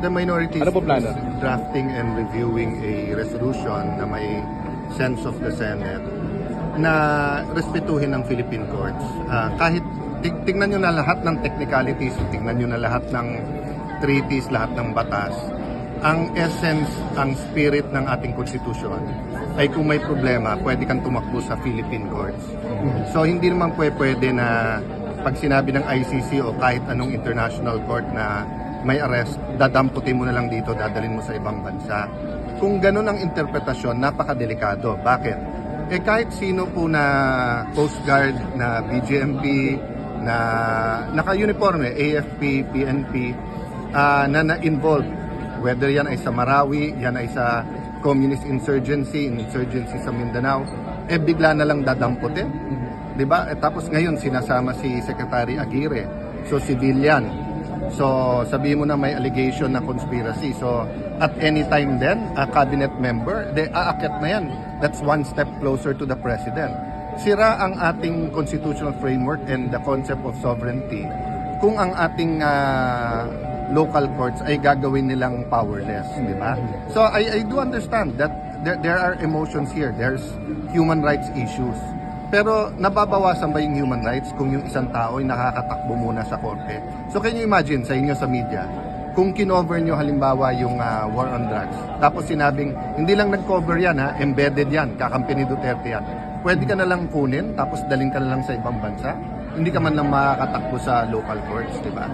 the minority Ano po plano? is drafting and reviewing a resolution na may sense of the Senate na respetuhin ng Philippine courts. Kahit tingnan nyo na lahat ng technicalities, tingnan nyo na lahat ng treaties, lahat ng batas, ang essence, ang spirit ng ating constitution ay kung may problema, pwede kang tumakbo sa Philippine courts. So hindi naman pwede na pag sinabi ng ICC o kahit anong international court na may arrest, dadamputin mo na lang dito, dadalhin mo sa ibang bansa. Kung ganun ang interpretasyon, napakadelikado. Bakit? Kahit sino po na Coast Guard, na BGMP, na naka-uniforme, AFP, PNP, na na-involved, whether yan ay sa Marawi, yan ay sa communist insurgency sa Mindanao, bigla na lang dadamputin. Diba? Tapos ngayon, sinasama si Secretary Aguirre. So, civilian. So, sabihin mo na may allegation na conspiracy. So, at any time then, a cabinet member, aakyat na yan. That's one step closer to the president. Sira ang ating constitutional framework and the concept of sovereignty kung ang ating local courts ay gagawin nilang powerless, di ba? So, I do understand that there are emotions here. There's human rights issues. Pero nababawasan ba yung human rights kung yung isang tao ay nakakatakbo muna sa korte? So can you imagine sa inyo sa media, kung kinover nyo halimbawa yung war on drugs, tapos sinabing, hindi lang nag-cover yan embedded yan, kakampi ni Duterte yan. Pwede ka na lang kunin, tapos daling ka na lang sa ibang bansa? Hindi ka man lang makakatakbo sa local courts, di ba?